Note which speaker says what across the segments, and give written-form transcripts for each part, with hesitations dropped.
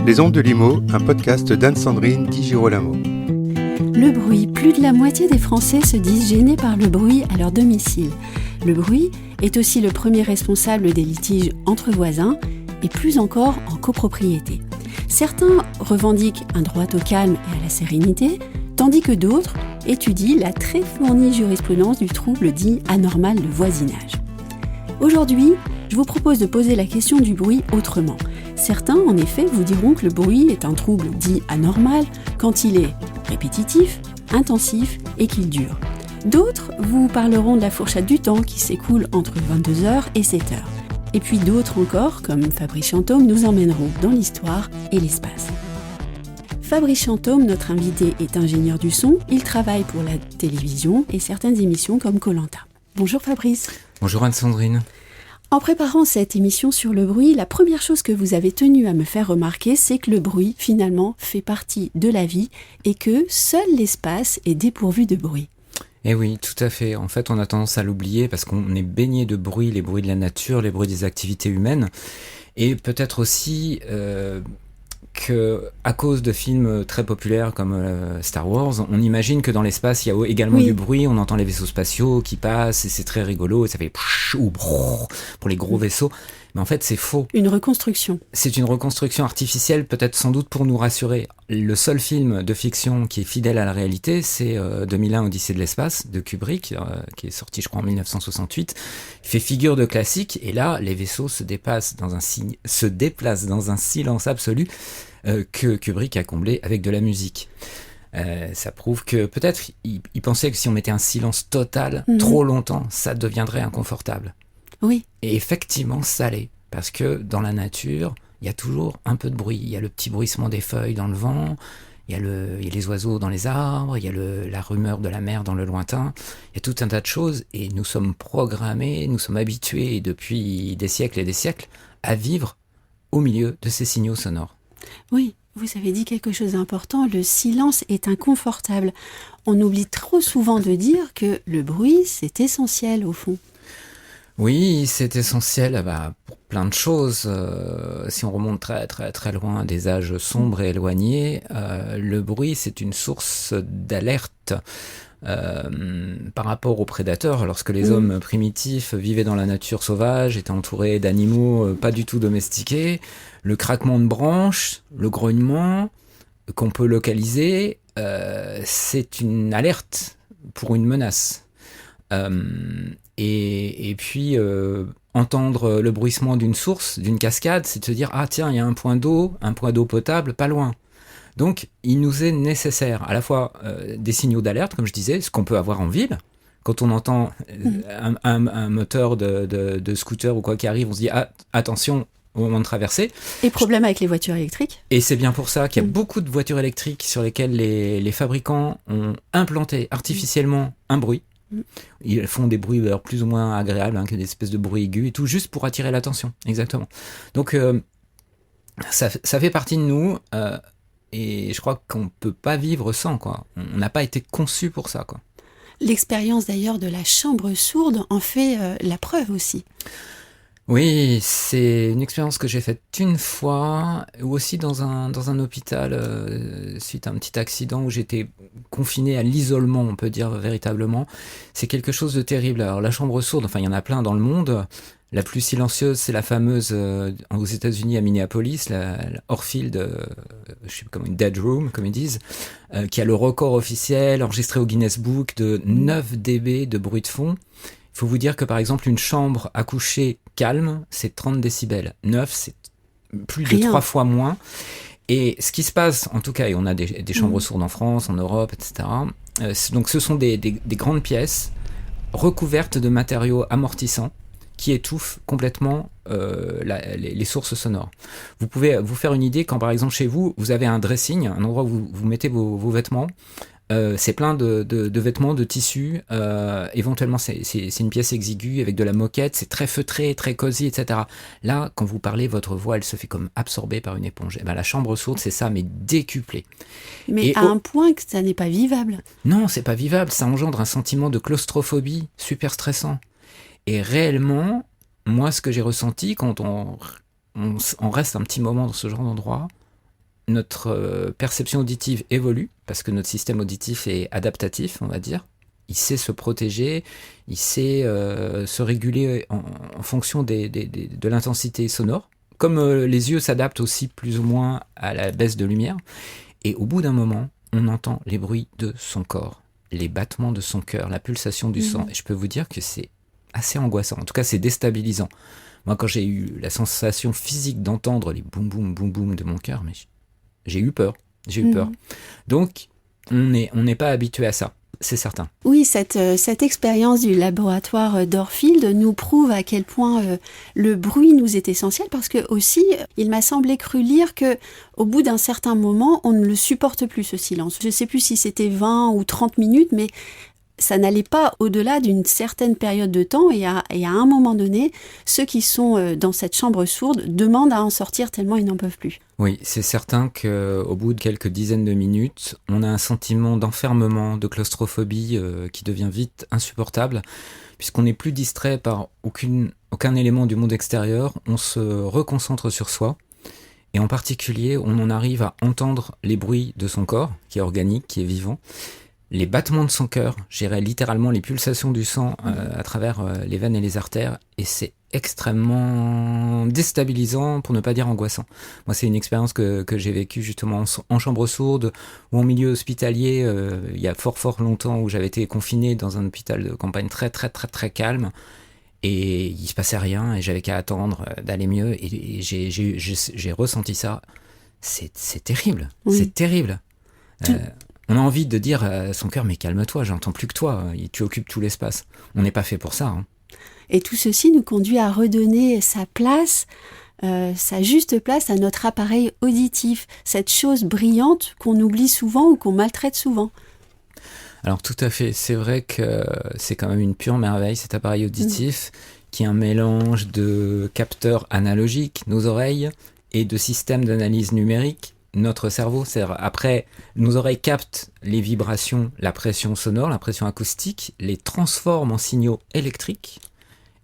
Speaker 1: Les Ondes de Limo, un podcast d'Anne-Sandrine Di Girolamo.
Speaker 2: Le bruit. Plus de la moitié des Français se disent gênés par le bruit à leur domicile. Le bruit est aussi le premier responsable des litiges entre voisins et plus encore en copropriété. Certains revendiquent un droit au calme et à la sérénité, tandis que d'autres étudient la très fournie jurisprudence du trouble dit anormal de voisinage. Aujourd'hui, je vous propose de poser la question du bruit autrement. Certains, en effet, vous diront que le bruit est un trouble dit anormal quand il est répétitif, intensif et qu'il dure. D'autres vous parleront de la fourchette du temps qui s'écoule entre 22h et 7h. Et puis d'autres encore, comme Fabrice Chantôme, nous emmèneront dans l'histoire et l'espace. Fabrice Chantôme, notre invité, est ingénieur du son. Il travaille pour la télévision et certaines émissions comme Koh-Lanta. Bonjour Fabrice.
Speaker 3: Bonjour Anne-Sandrine.
Speaker 2: En préparant cette émission sur le bruit, la première chose que vous avez tenu à me faire remarquer, c'est que le bruit, finalement, fait partie de la vie et que seul l'espace est dépourvu de bruit.
Speaker 3: Eh oui, tout à fait. En fait, on a tendance à l'oublier parce qu'on est baigné de bruit, les bruits de la nature, les bruits des activités humaines. Et peut-être aussi que, à cause de films très populaires comme Star Wars, on imagine que dans l'espace, il y a également du bruit. On entend les vaisseaux spatiaux qui passent et c'est très rigolo. Et ça fait ou pour les gros vaisseaux. Mais en fait, c'est faux.
Speaker 2: Une reconstruction.
Speaker 3: C'est une reconstruction artificielle, peut-être sans doute pour nous rassurer. Le seul film de fiction qui est fidèle à la réalité, c'est 2001 Odyssée de l'espace de Kubrick, qui est sorti, je crois, en 1968. Il fait figure de classique, et là, les vaisseaux se déplacent dans un silence absolu que Kubrick a comblé avec de la musique. Ça prouve que peut-être il pensait que si on mettait un silence total trop longtemps, ça deviendrait inconfortable.
Speaker 2: Oui.
Speaker 3: Et effectivement, ça l'est. Parce que dans la nature, il y a toujours un peu de bruit. Il y a le petit bruissement des feuilles dans le vent, il y a les oiseaux dans les arbres, il y a la rumeur de la mer dans le lointain. Il y a tout un tas de choses et nous sommes programmés, nous sommes habitués depuis des siècles et des siècles à vivre au milieu de ces signaux sonores.
Speaker 2: Oui, vous avez dit quelque chose d'important, le silence est inconfortable. On oublie trop souvent de dire que le bruit, c'est essentiel au fond.
Speaker 3: Oui, c'est essentiel pour plein de choses. Si on remonte très très très loin des âges sombres et éloignés, le bruit c'est une source d'alerte par rapport aux prédateurs. Lorsque les hommes primitifs vivaient dans la nature sauvage, étaient entourés d'animaux pas du tout domestiqués, le craquement de branches, le grognement qu'on peut localiser, c'est une alerte pour une menace. Et puis entendre le bruissement d'une source, d'une cascade, c'est de se dire « Ah tiens, il y a un point d'eau potable pas loin ». Donc il nous est nécessaire à la fois des signaux d'alerte, comme je disais, ce qu'on peut avoir en ville. Quand on entend un moteur de scooter ou quoi qui arrive, on se dit « Ah, attention !» au moment de traverser.
Speaker 2: Et problème avec les voitures électriques.
Speaker 3: Et c'est bien pour ça qu'il y a beaucoup de voitures électriques sur lesquelles les fabricants ont implanté artificiellement un bruit. Ils font des bruits plus ou moins agréables, que des espèces de bruits aigus et tout, juste pour attirer l'attention, exactement. Donc ça fait partie de nous et je crois qu'on ne peut pas vivre sans, quoi. On n'a pas été conçu pour ça, quoi.
Speaker 2: L'éxpérience d'ailleurs de la chambre sourde en fait la preuve aussi.
Speaker 3: Oui, c'est une expérience que j'ai faite une fois, ou aussi dans un hôpital, suite à un petit accident où j'étais confiné à l'isolement, on peut dire véritablement. C'est quelque chose de terrible. Alors la chambre sourde, enfin il y en a plein dans le monde. La plus silencieuse, c'est la fameuse aux États-Unis à Minneapolis, la Orfield, je sais pas comment, une dead room, comme ils disent, qui a le record officiel enregistré au Guinness Book de 9 dB de bruit de fond. Il faut vous dire que par exemple une chambre à coucher calme, c'est 30 décibels. 9, c'est plus de 3 fois moins. Et ce qui se passe, en tout cas, et on a des chambres sourdes en France, en Europe, etc. Donc ce sont des grandes pièces recouvertes de matériaux amortissants qui étouffent complètement les sources sonores. Vous pouvez vous faire une idée quand par exemple chez vous, vous avez un dressing, un endroit où vous mettez vos vêtements. C'est plein de vêtements, de tissus. Éventuellement, c'est une pièce exiguë avec de la moquette. C'est très feutré, très cosy, etc. Là, quand vous parlez, votre voix, elle se fait comme absorbée par une éponge. Et ben, la chambre sourde, c'est ça, mais décuplé.
Speaker 2: Mais à un point que ça n'est pas vivable.
Speaker 3: Non, c'est pas vivable. Ça engendre un sentiment de claustrophobie super stressant. Et réellement, moi, ce que j'ai ressenti quand on reste un petit moment dans ce genre d'endroit, notre perception auditive évolue, parce que notre système auditif est adaptatif, on va dire. Il sait se protéger, il sait se réguler en fonction de l'intensité sonore. Comme les yeux s'adaptent aussi plus ou moins à la baisse de lumière. Et au bout d'un moment, on entend les bruits de son corps, les battements de son cœur, la pulsation du sang. Et je peux vous dire que c'est assez angoissant. En tout cas, c'est déstabilisant. Moi, quand j'ai eu la sensation physique d'entendre les boum boum boum boum de mon cœur, mais j'ai eu peur. Donc, on n'est pas habitué à ça, c'est certain.
Speaker 2: Oui, cette expérience du laboratoire d'Orfield nous prouve à quel point le bruit nous est essentiel, parce que aussi, il m'a semblé cru lire que au bout d'un certain moment, on ne le supporte plus, ce silence. Je ne sais plus si c'était 20 ou 30 minutes, mais ça n'allait pas au-delà d'une certaine période de temps, et à un moment donné, ceux qui sont dans cette chambre sourde demandent à en sortir tellement ils n'en peuvent plus.
Speaker 3: Oui, c'est certain qu'au bout de quelques dizaines de minutes, on a un sentiment d'enfermement, de claustrophobie qui devient vite insupportable, puisqu'on n'est plus distrait par aucun élément du monde extérieur, on se reconcentre sur soi, et en particulier, on en arrive à entendre les bruits de son corps, qui est organique, qui est vivant, les battements de son cœur, j'irais littéralement les pulsations du sang à travers les veines et les artères, et c'est extrêmement déstabilisant, pour ne pas dire angoissant. Moi, c'est une expérience que j'ai vécue justement en chambre sourde ou en milieu hospitalier, il y a fort longtemps, où j'avais été confiné dans un hôpital de campagne très calme, et il se passait rien, et j'avais qu'à attendre d'aller mieux, et j'ai ressenti ça. C'est terrible, c'est terrible. On a envie de dire à son cœur, mais calme-toi, j'entends plus que toi, tu occupes tout l'espace. On n'est pas fait pour ça.
Speaker 2: Et tout ceci nous conduit à redonner sa place, sa juste place à notre appareil auditif, cette chose brillante qu'on oublie souvent ou qu'on maltraite souvent.
Speaker 3: Alors tout à fait, c'est vrai que c'est quand même une pure merveille, cet appareil auditif, qui est un mélange de capteurs analogiques, nos oreilles, et de systèmes d'analyse numérique, notre cerveau. Après, nos oreilles captent les vibrations, la pression sonore, la pression acoustique, les transforment en signaux électriques.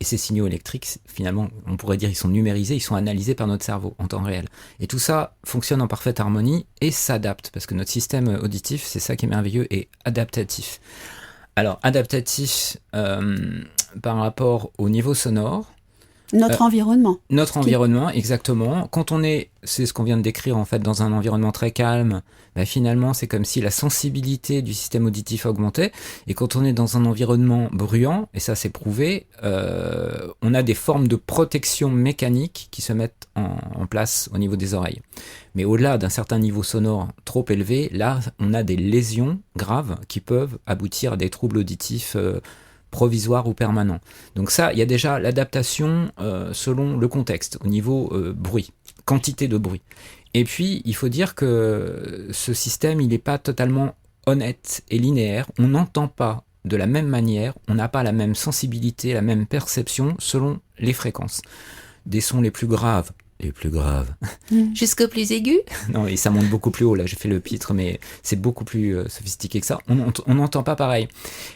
Speaker 3: Et ces signaux électriques, finalement, on pourrait dire, ils sont numérisés, ils sont analysés par notre cerveau en temps réel. Et tout ça fonctionne en parfaite harmonie et s'adapte, parce que notre système auditif, c'est ça qui est merveilleux, est adaptatif. Alors, adaptatif par rapport au niveau sonore.
Speaker 2: Notre environnement.
Speaker 3: Notre environnement, exactement. Quand c'est ce qu'on vient de décrire en fait, dans un environnement très calme, finalement c'est comme si la sensibilité du système auditif augmentait. Et quand on est dans un environnement bruyant, et ça c'est prouvé, on a des formes de protection mécanique qui se mettent en place au niveau des oreilles. Mais au-delà d'un certain niveau sonore trop élevé, là on a des lésions graves qui peuvent aboutir à des troubles auditifs provisoire ou permanent. Donc ça, il y a déjà l'adaptation selon le contexte, au niveau bruit, quantité de bruit. Et puis, il faut dire que ce système, il n'est pas totalement honnête et linéaire. On n'entend pas de la même manière, on n'a pas la même sensibilité, la même perception selon les fréquences. Des sons les plus graves, jusqu'au plus aigu. Non, et ça monte beaucoup plus haut, là j'ai fait le pitre, mais c'est beaucoup plus sophistiqué que ça. On n'entend pas pareil.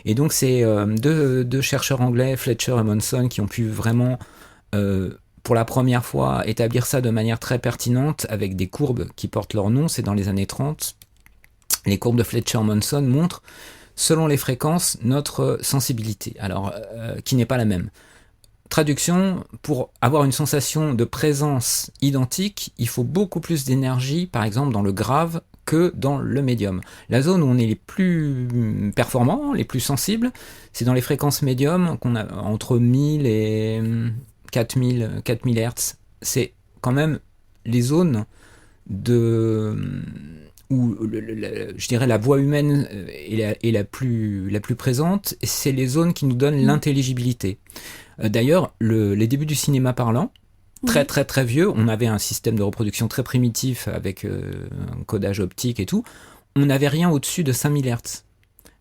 Speaker 3: Et donc c'est deux chercheurs anglais, Fletcher et Monson, qui ont pu vraiment, pour la première fois, établir ça de manière très pertinente, avec des courbes qui portent leur nom, c'est dans les années 30. Les courbes de Fletcher-Monson montrent, selon les fréquences, notre sensibilité, alors qui n'est pas la même. Traduction, pour avoir une sensation de présence identique, il faut beaucoup plus d'énergie, par exemple dans le grave, que dans le médium. La zone où on est les plus performants, les plus sensibles, c'est dans les fréquences médium, qu'on a entre 1000 et 4000 Hz. C'est quand même les zones où je dirais la voix humaine est la plus présente, et c'est les zones qui nous donnent l'intelligibilité. D'ailleurs, les débuts du cinéma parlant, très vieux, on avait un système de reproduction très primitif avec un codage optique et tout, on n'avait rien au-dessus de 5000 Hz.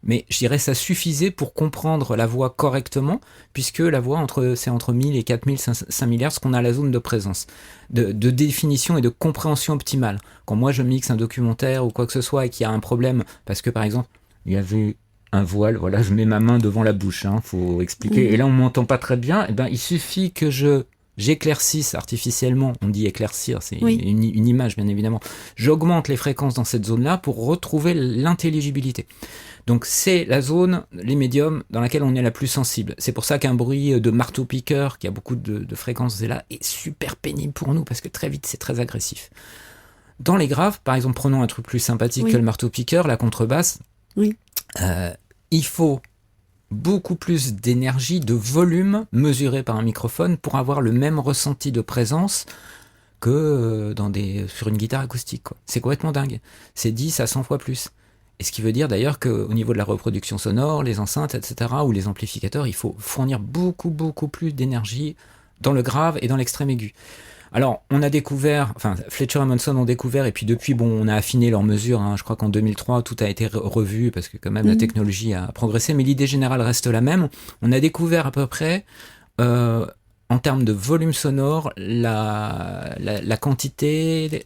Speaker 3: Mais je dirais ça suffisait pour comprendre la voix correctement, puisque la voix, c'est entre 1000 et 4000, 5000 Hz qu'on a la zone de présence, de définition et de compréhension optimale. Quand moi je mixe un documentaire ou quoi que ce soit et qu'il y a un problème, parce que par exemple, il y avait un voile, je mets ma main devant la bouche, faut expliquer, et là on m'entend pas très bien, il suffit que je j'éclaircisse artificiellement, on dit éclaircir, c'est
Speaker 2: Oui.
Speaker 3: une image bien évidemment, j'augmente les fréquences dans cette zone-là pour retrouver l'intelligibilité. Donc c'est la zone, les médiums, dans laquelle on est la plus sensible. C'est pour ça qu'un bruit de marteau-piqueur, qui a beaucoup de fréquences là, est super pénible pour nous, parce que très vite c'est très agressif. Dans les graves, par exemple, prenons un truc plus sympathique que le marteau-piqueur, la contrebasse, il faut beaucoup plus d'énergie, de volume mesuré par un microphone pour avoir le même ressenti de présence que sur une guitare acoustique, quoi. C'est complètement dingue. C'est 10 à 100 fois plus. Et ce qui veut dire d'ailleurs qu'au niveau de la reproduction sonore, les enceintes, etc., ou les amplificateurs, il faut fournir beaucoup, beaucoup plus d'énergie dans le grave et dans l'extrême aigu. Alors, on a découvert, Fletcher et Monson ont découvert, et puis depuis, on a affiné leurs mesures, hein. Je crois qu'en 2003, tout a été revu, parce que quand même, la technologie a progressé, mais l'idée générale reste la même. On a découvert à peu près, en termes de volume sonore, la quantité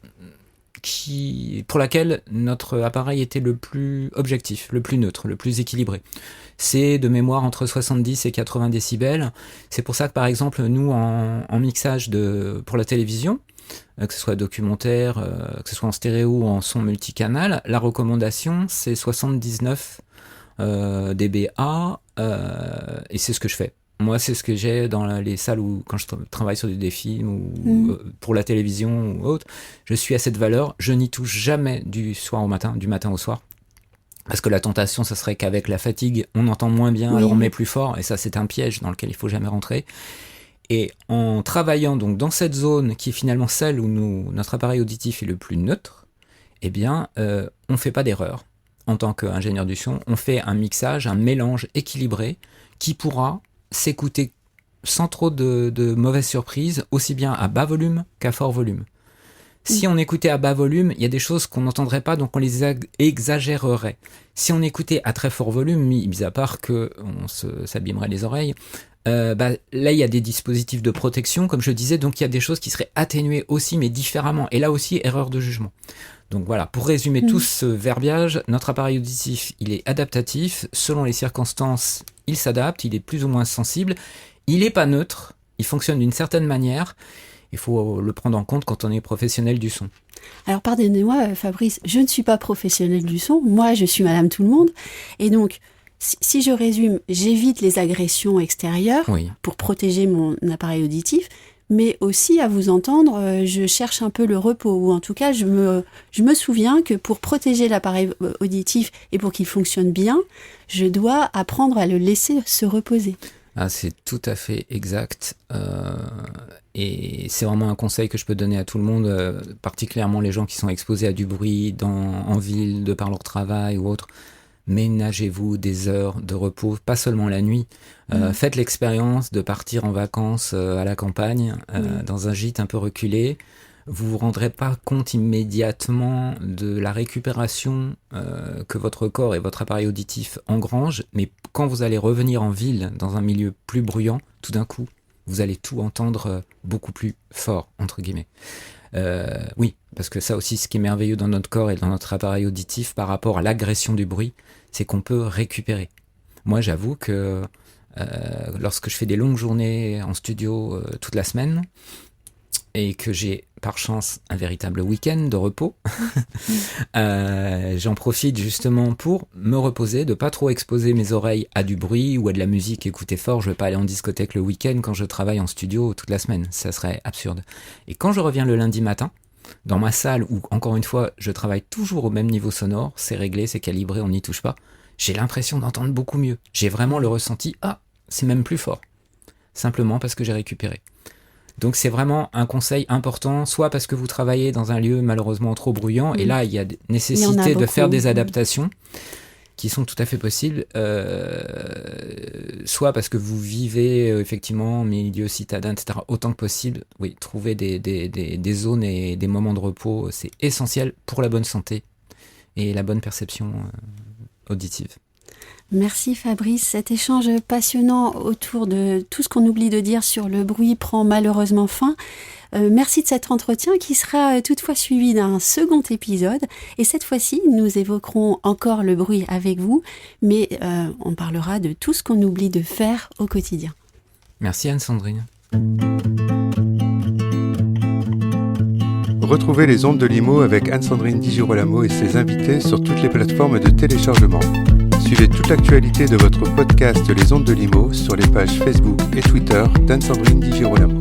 Speaker 3: pour laquelle notre appareil était le plus objectif, le plus neutre, le plus équilibré. C'est de mémoire entre 70 et 80 décibels. C'est pour ça que par exemple nous en mixage pour la télévision, que ce soit documentaire, que ce soit en stéréo ou en son multicanal, la recommandation c'est 79 dBA et c'est ce que je fais. Moi, c'est ce que j'ai dans les salles où, quand je travaille sur des films ou pour la télévision ou autre, je suis à cette valeur. Je n'y touche jamais du matin au soir. Parce que la tentation, ça serait qu'avec la fatigue, on entend moins bien, alors on met plus fort. Et ça, c'est un piège dans lequel il faut jamais rentrer. Et en travaillant donc dans cette zone qui est finalement celle où notre appareil auditif est le plus neutre, eh bien, on fait pas d'erreur. En tant qu'ingénieur du son, on fait un mixage, un mélange équilibré qui pourra s'écouter sans trop de mauvaises surprises, aussi bien à bas volume qu'à fort volume. Si on écoutait à bas volume, il y a des choses qu'on n'entendrait pas, donc on les exagérerait. Si on écoutait à très fort volume, mis à part qu'on s'abîmerait les oreilles, là il y a des dispositifs de protection, comme je disais, donc il y a des choses qui seraient atténuées aussi, mais différemment. Et là aussi, erreur de jugement. Donc voilà, pour résumer tout ce verbiage, notre appareil auditif, il est adaptatif, selon les circonstances, il s'adapte, il est plus ou moins sensible, il n'est pas neutre, il fonctionne d'une certaine manière, il faut le prendre en compte quand on est professionnel du son.
Speaker 2: Alors pardonnez-moi Fabrice, je ne suis pas professionnel du son, moi je suis madame tout le monde, et donc si je résume, j'évite les agressions extérieures pour protéger mon appareil auditif, mais aussi à vous entendre, je cherche un peu le repos, ou en tout cas je me souviens que pour protéger l'appareil auditif et pour qu'il fonctionne bien, je dois apprendre à le laisser se reposer.
Speaker 3: Ah, c'est tout à fait exact, et c'est vraiment un conseil que je peux donner à tout le monde, particulièrement les gens qui sont exposés à du bruit en ville, de par leur travail ou autre. Ménagez-vous des heures de repos, pas seulement la nuit. Faites l'expérience de partir en vacances à la campagne, dans un gîte un peu reculé. Vous vous rendrez pas compte immédiatement de la récupération que votre corps et votre appareil auditif engrangent, mais quand vous allez revenir en ville, dans un milieu plus bruyant, tout d'un coup, vous allez tout entendre beaucoup plus fort, entre guillemets. Oui, parce que ça aussi, ce qui est merveilleux dans notre corps et dans notre appareil auditif par rapport à l'agression du bruit, c'est qu'on peut récupérer. Moi, j'avoue que lorsque je fais des longues journées en studio toute la semaine, et que j'ai par chance un véritable week-end de repos, j'en profite justement pour me reposer, de pas trop exposer mes oreilles à du bruit ou à de la musique écoutée fort. Je vais pas aller en discothèque le week-end quand je travaille en studio toute la semaine, ça serait absurde. Et quand je reviens le lundi matin, dans ma salle où, encore une fois, je travaille toujours au même niveau sonore, c'est réglé, c'est calibré, on n'y touche pas, j'ai l'impression d'entendre beaucoup mieux. J'ai vraiment le ressenti, c'est même plus fort. Simplement parce que j'ai récupéré. Donc c'est vraiment un conseil important, soit parce que vous travaillez dans un lieu malheureusement trop bruyant, et là il y a nécessité de faire des adaptations qui sont tout à fait possibles, soit parce que vous vivez effectivement milieu citadin, etc. Autant que possible, oui, trouver des zones et des moments de repos, c'est essentiel pour la bonne santé et la bonne perception auditive.
Speaker 2: Merci Fabrice, cet échange passionnant autour de tout ce qu'on oublie de dire sur le bruit prend malheureusement fin. Merci de cet entretien qui sera toutefois suivi d'un second épisode, et cette fois-ci nous évoquerons encore le bruit avec vous, mais on parlera de tout ce qu'on oublie de faire au quotidien.
Speaker 3: Merci Anne-Sandrine.
Speaker 1: Retrouvez les ondes de Limo avec Anne-Sandrine Di Girolamo et ses invités sur toutes les plateformes de téléchargement. Suivez toute l'actualité de votre podcast Les ondes de Limo sur les pages Facebook et Twitter d'Anne-Sandrine Di Girolamo.